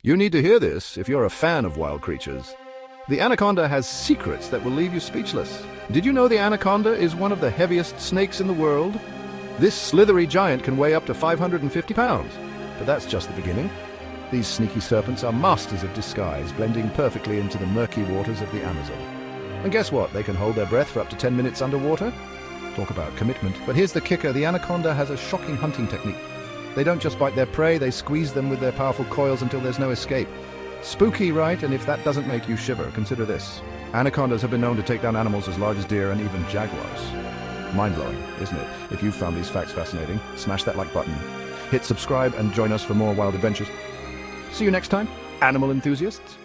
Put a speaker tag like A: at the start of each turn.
A: You need to hear this if you're a fan of wild creatures. The anaconda has secrets that will leave you speechless. Did you know the anaconda is one of the heaviest snakes in the world? This slithery giant can weigh up to 550 pounds. But that's just the beginning. These sneaky serpents are masters of disguise, blending perfectly into the murky waters of the Amazon. And guess what? They can hold their breath for up to 10 minutes underwater. Talk about commitment. But here's the kicker. The anaconda has a shocking hunting technique. They don't just bite their prey, they squeeze them with their powerful coils until there's no escape. Spooky, right? And if that doesn't make you shiver, consider this. Anacondas have been known to take down animals as large as deer and even jaguars. Mind-blowing, isn't it? If you found these facts fascinating, smash that like button. Hit subscribe and join us for more wild adventures. See you next time, animal enthusiasts.